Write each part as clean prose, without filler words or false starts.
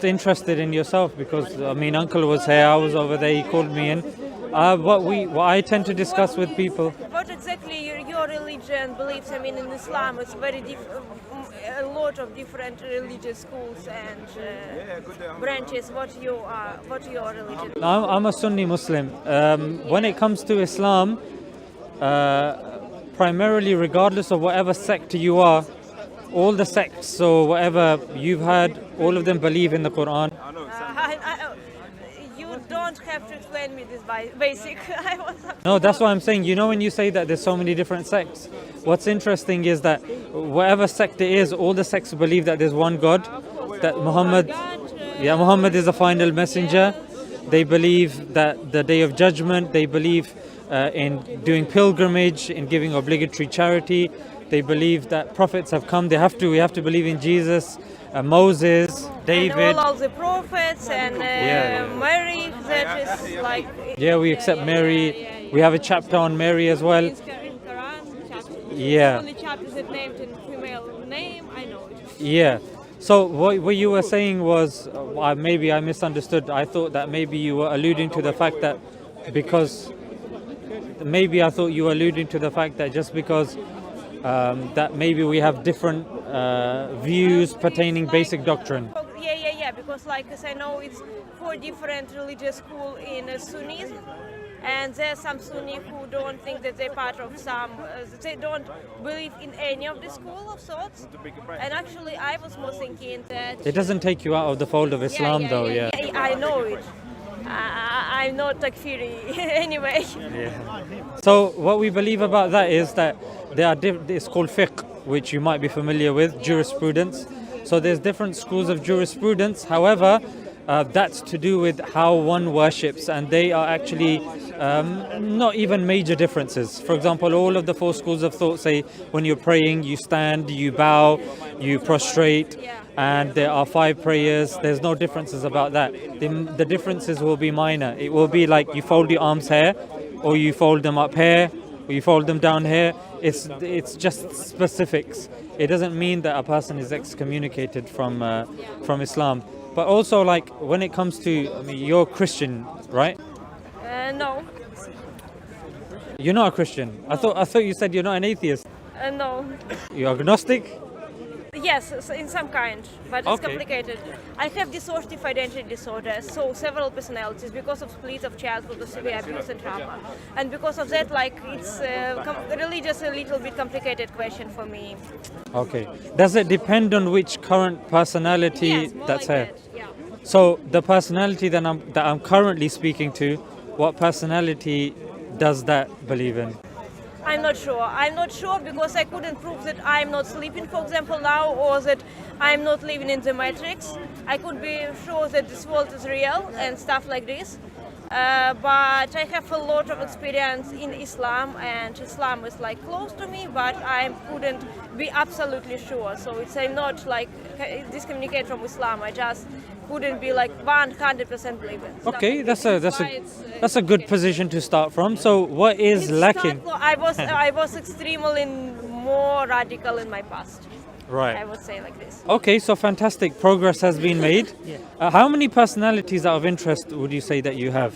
just interested in yourself because, I mean, Uncle was here, I was over there, he called me in. What I tend to discuss with people. What exactly your religion beliefs? I mean, in Islam, it's a lot of different religious schools and branches. What your religion? I'm a Sunni Muslim. When it comes to Islam, primarily, regardless of whatever sect you are, all the sects, so whatever you've had, all of them believe in the Quran. You don't have to explain me this basic. No, that's what I'm saying. You know, when you say that there's so many different sects, what's interesting is that whatever sect it is, all the sects believe that there's one God, that Muhammad is the final messenger. They believe that the day of judgment, they believe in doing pilgrimage, in giving obligatory charity. They believe that prophets have come. We have to believe in Jesus, Moses, David. And all of the prophets and Mary. That is like. Yeah, we accept Mary. We have a chapter on Mary as well. In Quran, chapter. Yeah. Only chapters that named in female name. I know it. Yeah. So what you were saying was, maybe I misunderstood. I thought that maybe you were alluding to the fact that just because that maybe we have different views pertaining basic doctrine. Yeah. Because like as I know, it's 4 different religious schools in Sunnism. And there's some Sunni who don't think that they're part of some, they don't believe in any of the school of thoughts. And actually, I was more thinking that... It doesn't take you out of the fold of Islam, though, yeah. I know it. I'm not takfiri anyway. Yeah. So what we believe about that is that it's called fiqh, which you might be familiar with, jurisprudence. So there's different schools of jurisprudence. However, that's to do with how one worships, and they are actually not even major differences. For example, all of the 4 schools of thought say when you're praying, you stand, you bow, you prostrate, and there are 5 prayers. There's no differences about that. The differences will be minor. It will be like you fold your arms here, or you fold them up here, or you fold them down here. It's just specifics. It doesn't mean that a person is excommunicated from Islam. But also, like, when it comes to, I mean, you're Christian, right? No. You're not a Christian. I thought you said you're not an atheist. No. You're agnostic? Yes, in some kind, but it's complicated. I have dissociative identity disorder, so several personalities because of split of childhood, of severe abuse and trauma. And because of that, like, it's religious a little bit complicated question for me. Okay. Does it depend on which current personality that's like here? Yeah. So the personality that I'm currently speaking to, what personality does that believe in? I'm not sure because I couldn't prove that I'm not sleeping, for example, now, or that I'm not living in the matrix. I could be sure that this world is real and stuff like this. But I have a lot of experience in Islam, and Islam is like close to me, but I couldn't be absolutely sure. So I'm not like discommunicate from Islam. I just couldn't be like 100% believing. Okay, that's a good position to start from. So what is lacking? I was extremely more radical in my past. Right. I would say like this. Okay, so fantastic progress has been made. How many personalities out of interest would you say that you have?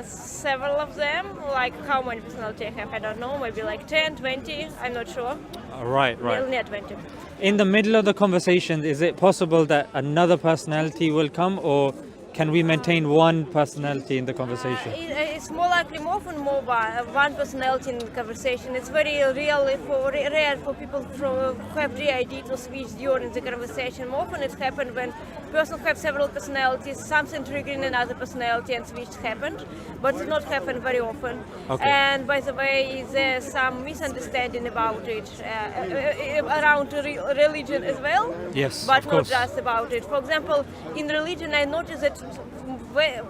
Several of them. Like how many personalities I have, I don't know. Maybe like 10, 20. I'm not sure. Right. Near 20. In the middle of the conversation, is it possible that another personality will come, or can we maintain one personality in the conversation? It's more likely more one personality in the conversation. It's very rare for people who have DID to switch during the conversation. More often it happens when person have several personalities, something triggering another personality and switch happened, but it's not happen very often. Okay. And by the way, there's some misunderstanding about it around religion as well. Yes, but of not course. just about it. For example, in religion, I noticed that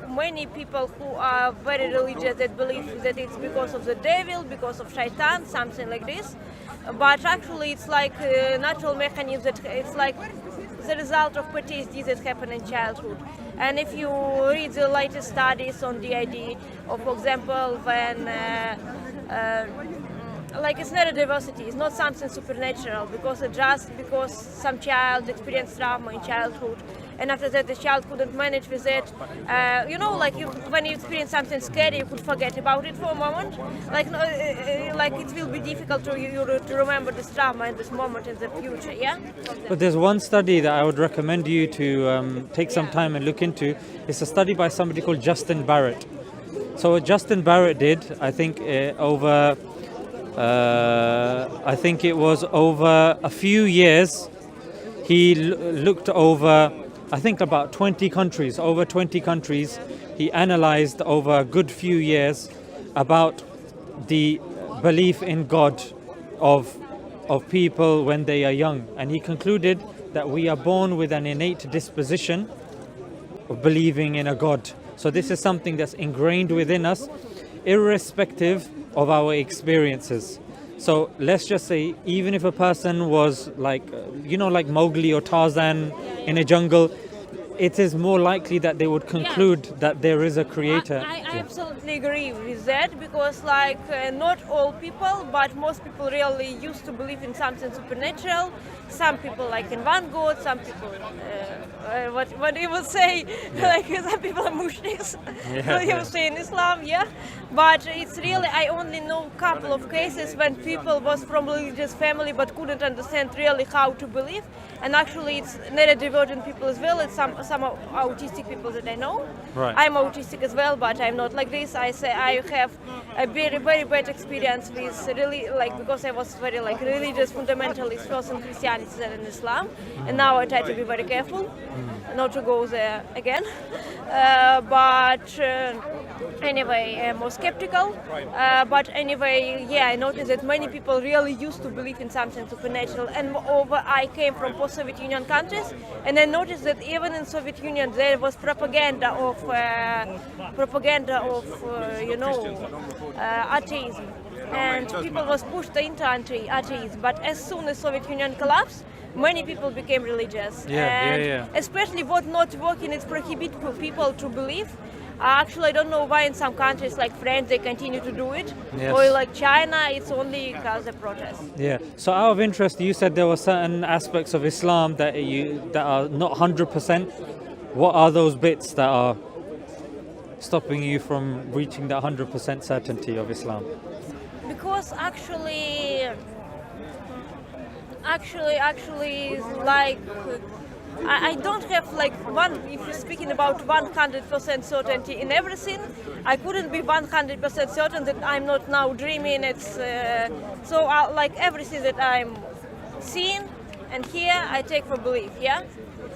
many people who are very religious that believe that it's because of the devil, because of shaitan, something like this. But actually, it's like a natural mechanism that it's like the result of PTSD that happened in childhood. And if you read the latest studies on DID, or for example, when like it's neurodiversity, it's not something supernatural because some child experienced trauma in childhood and after that the child couldn't manage with it. Like when you experience something scary, you could forget about it for a moment. Like it will be difficult to you to remember this trauma in this moment in the future. Yeah. But there's one study that I would recommend you to take some time and look into. It's a study by somebody called Justin Barrett. So what Justin Barrett did, I think it was over a few years. He looked over, I think about 20 countries, over 20 countries. He analyzed over a good few years about the belief in God of people when they are young. And he concluded that we are born with an innate disposition of believing in a God. So this is something that's ingrained within us, irrespective of our experiences. So let's just say, even if a person was like Mowgli or Tarzan in a jungle, it is more likely that they would conclude that there is a creator. I absolutely agree with that, because not all people, but most people really used to believe in something supernatural. Some people like in one God, some people what you would say, like some people are mushriks, what you would say in Islam, yeah. But it's really, I only know a couple of cases when people was from religious family but couldn't understand really how to believe. And actually it's neurodivergent people as well. It's some autistic people that I know. Right. I'm autistic as well, but I'm not like this. I have a very, very bad experience with really, because I was very religious fundamentalist first in Christianity than in Islam. And now I try to be very careful not to go there again. But anyway, I'm more skeptical. But anyway, yeah, I noticed that many people really used to believe in something supernatural. And moreover, I came from post-Soviet Union countries, and I noticed that even in Soviet Union there was propaganda of atheism, and people was pushed into atheism. But as soon as Soviet Union collapsed, many people became religious. Especially what not working is prohibit people to believe. Actually, I don't know why in some countries like France they continue to do it, or like China, it's only because of protests. Yeah. So out of interest, you said there were certain aspects of Islam that are not 100%. What are those bits that are stopping you from reaching that 100% certainty of Islam? Because actually, I don't have if you're speaking about 100% certainty in everything, I couldn't be 100% certain that I'm not now dreaming. It's everything that I'm seeing and here I take for belief, yeah?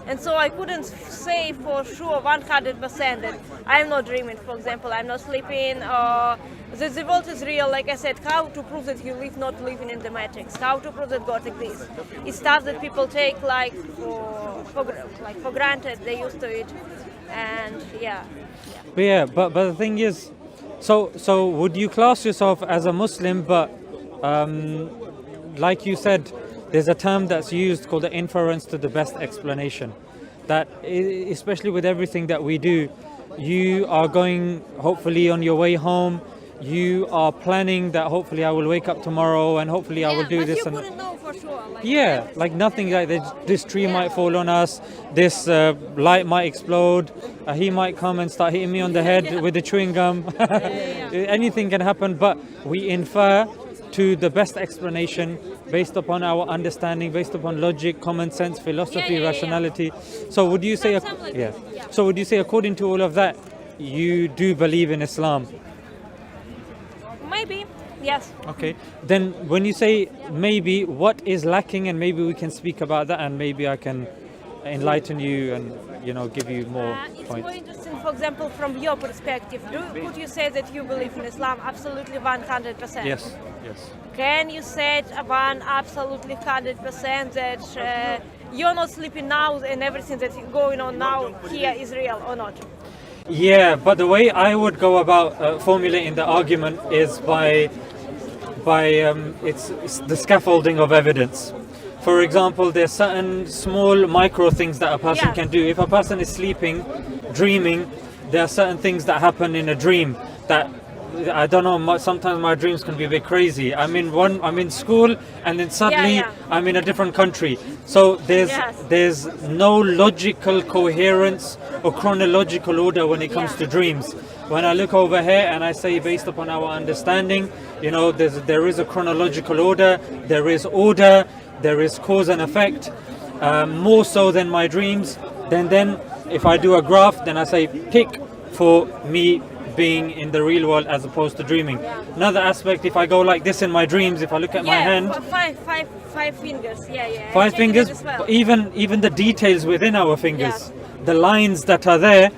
And so I couldn't say for sure 100% that I'm not dreaming, for example, I'm not sleeping, or the world is real. Like I said, how to prove that you not living in the matrix, how to prove that God exists. It's stuff that people take for granted, they used to it, and But the thing is, so would you class yourself as a Muslim, but like you said, there's a term that's used called the inference to the best explanation, that especially with everything that we do, you are going hopefully on your way home, you are planning that hopefully I will wake up tomorrow and hopefully I will do this. But you couldn't know for sure. Nothing like this tree might fall on us, this light might explode, he might come and start hitting me on the head with the chewing gum. Anything can happen, but we infer to the best explanation based upon our understanding, based upon logic, common sense, philosophy, rationality. So would you say, So would you say, according to all of that, you do believe in Islam? Maybe, yes. Okay. Then when you say maybe, what is lacking, and maybe we can speak about that, and maybe I can enlighten you and give you more it's points. more interesting, for example, from your perspective. Could you say that you believe in Islam absolutely 100%? Yes. Can you say absolutely 100% that you're not sleeping now and everything that's going on now here is real or not? Yeah, but the way I would go about formulating the argument is by it's the scaffolding of evidence. For example, there's certain small micro things that a person can do. If a person is sleeping, dreaming, there are certain things that happen in a dream that I don't know. Sometimes my dreams can be a bit crazy. I'm in school, and then suddenly Yeah. I'm in a different country. So Yes. there's no logical coherence or chronological order when it comes Yeah. to dreams. When I look over here and I say, based upon our understanding, there is a chronological order. There is order. There is cause and effect. More so than my dreams. Then if I do a graph, then I say pick for me being in the real world as opposed to dreaming. Another aspect, if I go like this in my dreams, if I look at my hand, Five fingers. Yeah. I five checked fingers, it as well. but even the details within our fingers, the lines that are there,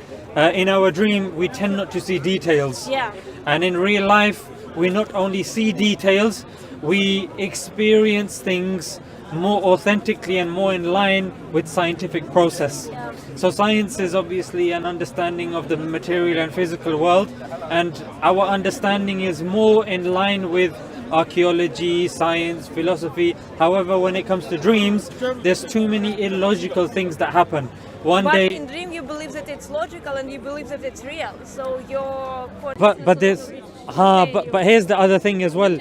in our dream, we tend not to see details. Yeah. And in real life, we not only see details, we experience things more authentically and more in line with scientific process. Yeah. So science is obviously an understanding of the material and physical world, and our understanding is more in line with archaeology, science, philosophy. However, when it comes to dreams, there's too many illogical things that happen. One But day, in dream you believe that it's logical and you believe that it's real. So your but there's but here's the other thing as well.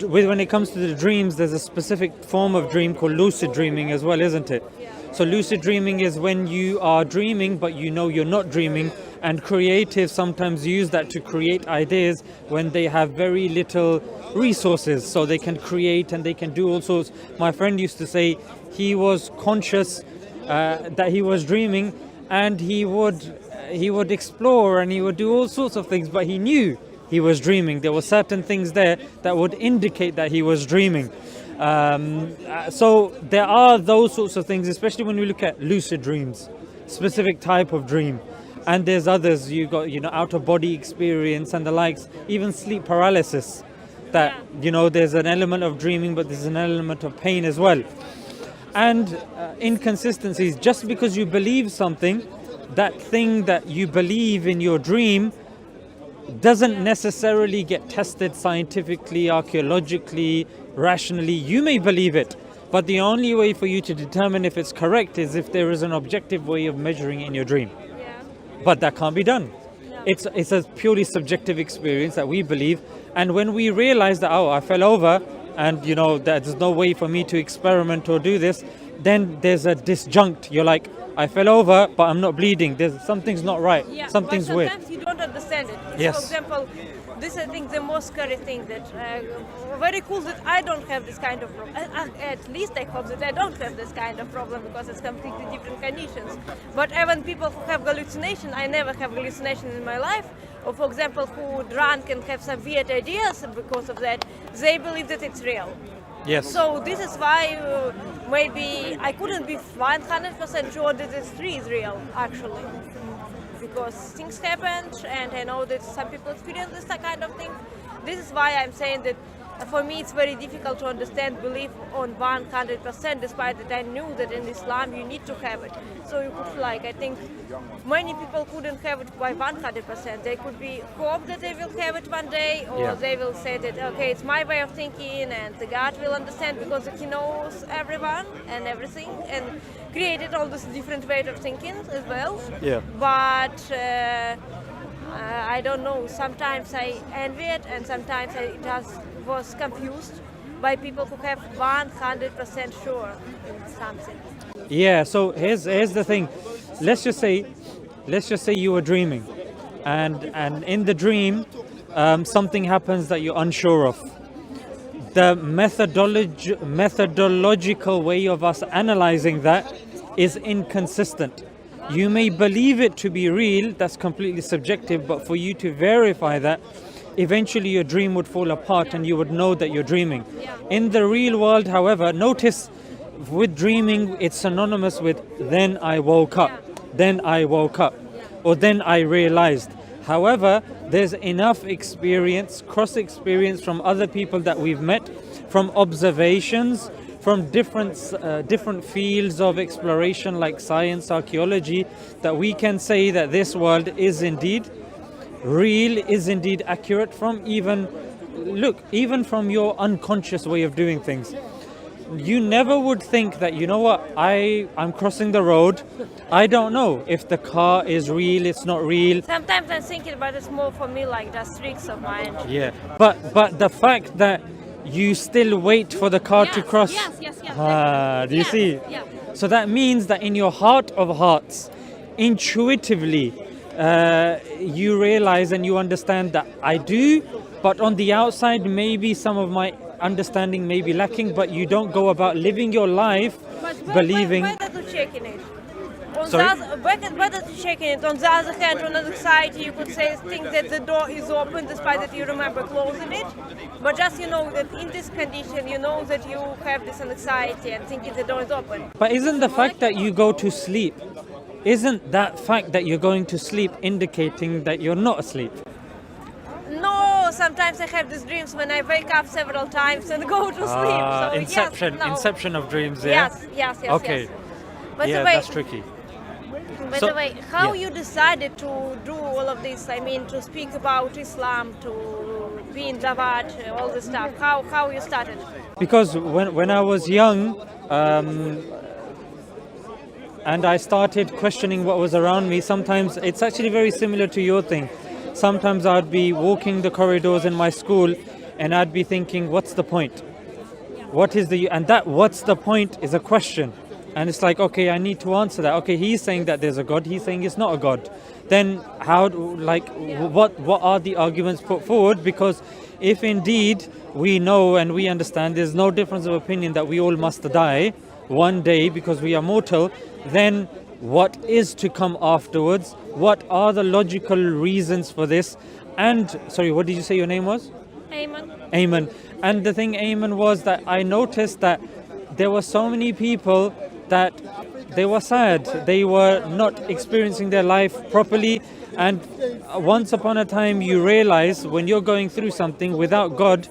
When it comes to the dreams, there's a specific form of dream called lucid dreaming as well, isn't it? So lucid dreaming is when you are dreaming but you know you're not dreaming, and creatives sometimes use that to create ideas when they have very little resources, so they can create and they can do all sorts. My friend used to say he was conscious that he was dreaming, and he would explore and he would do all sorts of things, but he knew he was dreaming. There were certain things there that would indicate that he was dreaming. So there are those sorts of things, especially when we look at lucid dreams, specific type of dream. And there's others, you got, out of body experience and the likes, even sleep paralysis, that, there's an element of dreaming, but there's an element of pain as well. And inconsistencies, just because you believe something, that thing that you believe in your dream doesn't necessarily get tested scientifically, archaeologically, rationally. You may believe it, but the only way for you to determine if it's correct is if there is an objective way of measuring it in your dream. But that can't be done. It's a purely subjective experience that we believe, and when we realize that, I fell over and that there's no way for me to experiment or do this, then there's a disjunct. You're like, I fell over, but I'm not bleeding. Something's not right. Something's weird. Sometimes you don't understand it. Yes. For example, this I think the most scary thing that very cool that I don't have this kind of problem. At least I hope that I don't have this kind of problem, because it's completely different conditions. But even people who have hallucination, I never have hallucination in my life. Or for example, who drunk and have some weird ideas because of that, they believe that it's real. Yes. So this is why maybe I couldn't be 100% sure that this tree is real, actually. Because things happened, and I know that some people experience this kind of thing. This is why I'm saying that for me it's very difficult to understand belief on 100%, despite that I knew that in Islam you need to have it. So you could, I think many people couldn't have it by 100%. They could be hope that they will have it one day, or they will say that, okay, it's my way of thinking and the God will understand because He knows everyone and everything, and created all this different way of thinking as well. Yeah. But I don't know, sometimes I envy it, and sometimes I just was confused by people who have 100% sure in something. Yeah, so here's the thing. Let's just say you were dreaming, and in the dream something happens that you're unsure of. The methodological way of us analyzing that is inconsistent. You may believe it to be real, that's completely subjective, but for you to verify that, eventually your dream would fall apart and you would know that you're dreaming. In the real world, however, notice with dreaming, it's synonymous with then I woke up, then I woke up, or then I realized. However, there's enough experience, cross experience from other people that we've met, from observations, from different fields of exploration like science, archaeology, that we can say that this world is indeed real, is indeed accurate, from even from your unconscious way of doing things. you never would think that, you know what, I'm crossing the road. I don't know if the car is real, it's not real. Sometimes I'm thinking, but it's more for me like just tricks of mine. Yeah, but the fact that you still wait for the car to cross. Yes. Do you see? Yeah. So that means that in your heart of hearts, intuitively, you realize and you understand that I do, but on the outside, maybe some of my understanding may be lacking, but you don't go about living your life believing. Better to check in it. Sorry? Better to check in it. On the other hand, on the side, you could think that the door is open despite that you remember closing it. But just that in this condition, that you have this anxiety and thinking the door is open. But isn't the fact that you go to sleep, isn't that fact that you're going to sleep indicating that you're not asleep? No, sometimes I have these dreams when I wake up several times and go to sleep. So Inception, yes, no. Inception of dreams, yeah? Yes. Okay. Yes. By Yeah, the way, that's tricky. By So- the way, how yeah. you decided to do all of this? I mean, to speak about Islam, to be in Dawah, all this stuff. How you started? Because when I was young, and I started questioning what was around me, sometimes it's actually very similar to your thing. Sometimes I'd be walking the corridors in my school and I'd be thinking, what's the point? And that what's the point is a question. And it's like, okay, I need to answer that. Okay, he's saying that there's a God, he's saying it's not a God. Then what are the arguments put forward? Because if indeed we know and we understand there's no difference of opinion that we all must die one day because we are mortal, then what is to come afterwards? What are the logical reasons for this? And, sorry, what did you say your name was? Ayman. And the thing, Ayman, was that I noticed that there were so many people that they were sad. They were not experiencing their life properly. And once upon a time, you realize when you're going through something without God,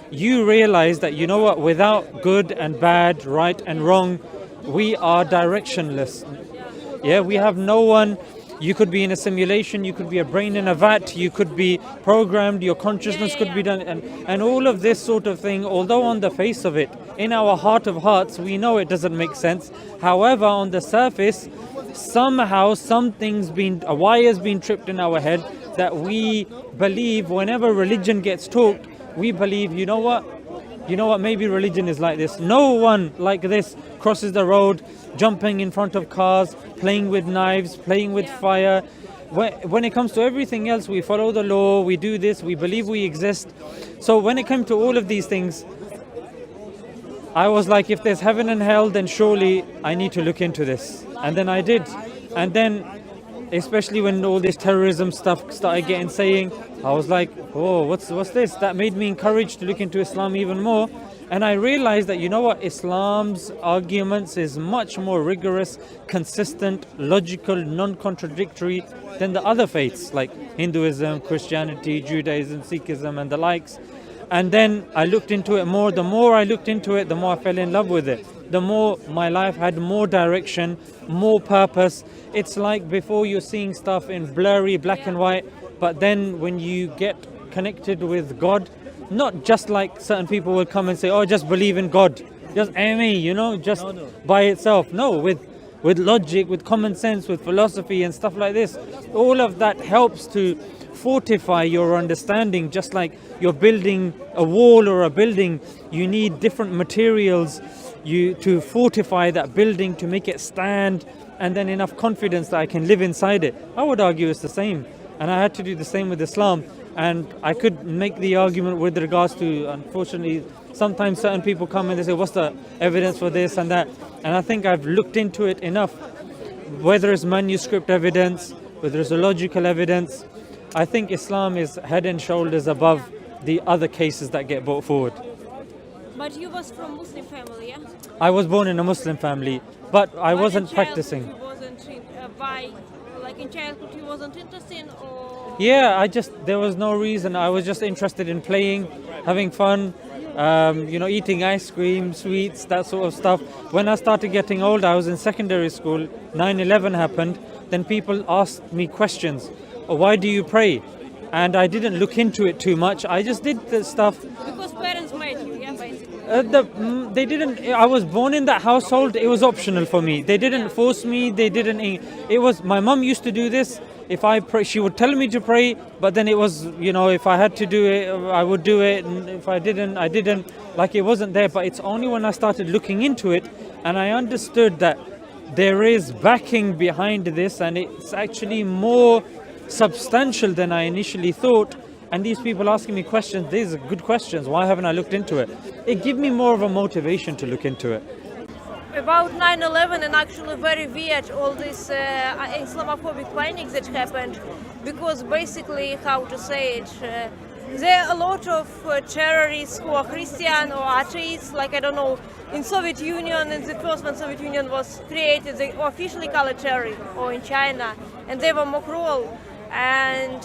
you realize that, you know what, without good and bad, right and wrong, we are directionless. Yeah, we have no one. You could be in a simulation, you could be a brain in a vat, you could be programmed, your consciousness could be done, and all of this sort of thing, although on the face of it, in our heart of hearts, we know it doesn't make sense. However, on the surface, somehow a wire's been tripped in our head that we believe whenever religion gets talked, we believe, you know what, maybe religion is like this. No one like this crosses the road, jumping in front of cars, playing with knives, playing with fire. When it comes to everything else, we follow the law, we do this, we believe we exist. So when it came to all of these things, I was like, if there's heaven and hell, then surely I need to look into this. And then I did. And then, especially when all this terrorism stuff started saying, I was like, oh, what's this? That made me encouraged to look into Islam even more. And I realized that, you know what, Islam's arguments is much more rigorous, consistent, logical, non-contradictory than the other faiths like Hinduism, Christianity, Judaism, Sikhism and the likes. And then I looked into it more. The more I looked into it, the more I fell in love with it. The more my life had more direction, more purpose. It's like before you're seeing stuff in blurry black and white, but then when you get connected with God, not just like certain people will come and say, oh, just believe in God, just by itself. No, with logic, with common sense, with philosophy and stuff like this. All of that helps to fortify your understanding. Just like you're building a wall or a building, you need different materials to fortify that building, to make it stand, and then enough confidence that I can live inside it. I would argue it's the same. And I had to do the same with Islam. And I could make the argument with regards to, unfortunately, sometimes certain people come and they say, what's the evidence for this and that? And I think I've looked into it enough, whether it's manuscript evidence, whether it's a logical evidence. I think Islam is head and shoulders above the other cases that get brought forward. But you was from Muslim family, yeah? I was born in a Muslim family, but I wasn't practicing. You wasn't in childhood you wasn't interested in, or? Yeah, there was no reason. I was just interested in playing, having fun, eating ice cream, sweets, that sort of stuff. When I started getting older, I was in secondary school, 9/11 happened, then people asked me questions. Why do you pray? And I didn't look into it too much. I just did the stuff. Because parents made you, yeah, basically. They didn't. I was born in that household. It was optional for me. They didn't force me. They didn't. It was my mum used to do this. If I pray, she would tell me to pray. But then it was, if I had to do it, I would do it. And if I didn't, I didn't. Like it wasn't there. But it's only when I started looking into it and I understood that there is backing behind this, and it's actually more substantial than I initially thought. And these people asking me questions, these are good questions. Why haven't I looked into it? It gave me more of a motivation to look into it. About 9/11 and actually very weird all this Islamophobic panic that happened, because basically, how to say it, there are a lot of terrorists who are Christian or atheists, like I don't know, in Soviet Union, in the first when Soviet Union was created, they were officially called terrorists, or in China, and they were more cruel. And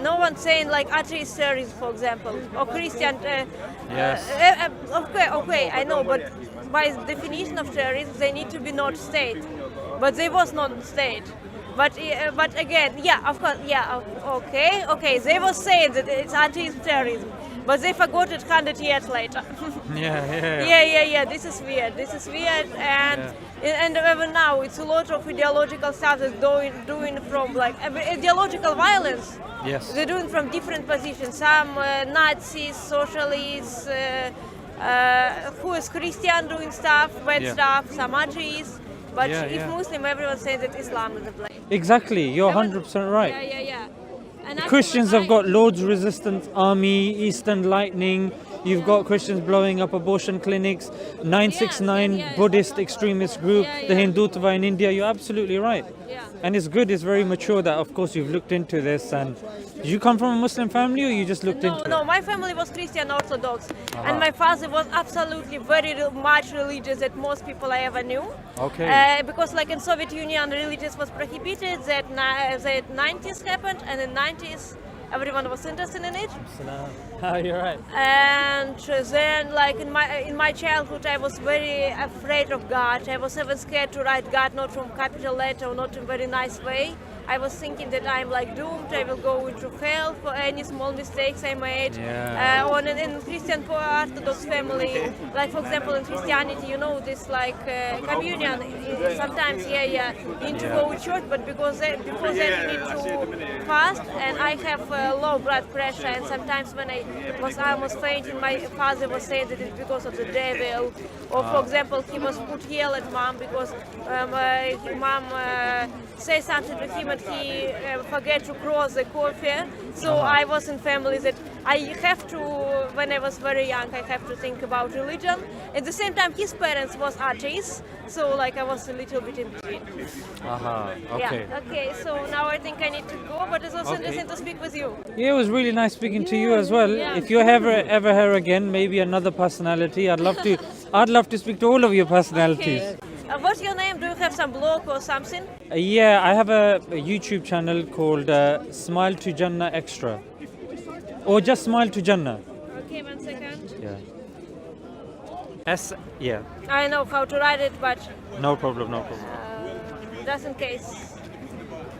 no one saying like atheist terrorism, for example, or Christian. Yes. Okay, I know, but by definition of terrorism, they need to be not state, but they was not state. But again, yeah, of course, yeah, okay, they were saying that it's atheist terrorism, but they forgot it 100 years later. Yeah. This is weird. And even now, it's a lot of ideological stuff that's doing from like ideological violence. Yes. They're doing from different positions. Some Nazis, socialists, who is Christian doing stuff, bad stuff. Some atheists. But if Muslim, everyone says that Islam is the blame. Exactly. You're 100% right. Yeah. And Christians have got Lord's Resistance Army, Eastern Lightning. You've got Christians blowing up abortion clinics, 969 Buddhist extremist group, the Hindutva in India. You're absolutely right. Yeah. And it's good, it's very mature that, of course, you've looked into this. And did you come from a Muslim family, or you just looked into it? No, my family was Christian Orthodox. And my father was absolutely very much religious that most people I ever knew. Okay. Because like in Soviet Union, religious was prohibited, that 90s happened, and in 90s, everyone was interested in it. You're right. And then, like in my childhood, I was very afraid of God. I was even scared to write God, not from capital letter or not in a very nice way. I was thinking that I'm like doomed. I will go into hell for any small mistakes I made. Or in Christian Orthodox family, like for example in Christianity, this like communion. Sometimes, you need to go to church, but before that you need to fast. And I have low blood pressure, and sometimes when I was almost fainting, my father was saying that it's because of the devil. Or for example, he would yell at mom because mom say something to him and he forget to cross the coffee. So I was in family that I have to, when I was very young, I have to think about religion. At the same time, his parents was atheists, so like I was a little bit in between. Okay. Yeah. Okay, so now I think I need to go, but it's also interesting to speak with you. Yeah, it was really nice speaking to you as well. Yeah. If you're ever here again, maybe another personality, I'd love to speak to all of your personalities. Okay. What's your name? Do you have some blog or something? Yeah, I have a YouTube channel called Smile2jannah Extra. Or just Smile2jannah. Okay, 1 second. Yeah. I know how to write it, but No problem. just in case.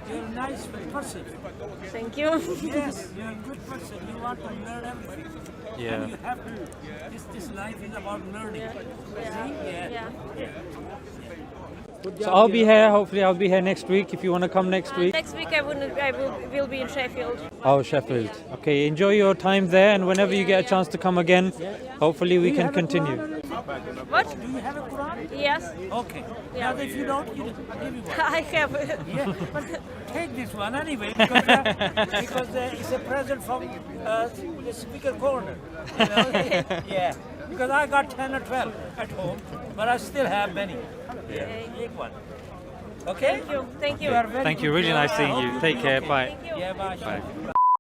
You're a nice person. Thank you. Yes, you're a good person. You want to learn everything. Yeah. And you have to. This life is about learning. See? Yeah. So I'll be here. Hopefully, I'll be here next week. If you want to come next week. Next week I will be in Sheffield. Oh, Sheffield. Okay, enjoy your time there, and whenever you get a chance to come again, hopefully we can continue. What? Do you have a Quran? Yes. Okay. Yeah. Now, if you don't, I'll give you one. I have. Yeah, but take this one anyway because it's a present from the speaker corner. Yeah. Because I got 10 or 12 at home, but I still have many. Take one. Okay? Thank you. You are very Thank you. good. Really nice seeing I hope you. will Take be care. okay. Bye. Thank you. Yeah, bye. Bye.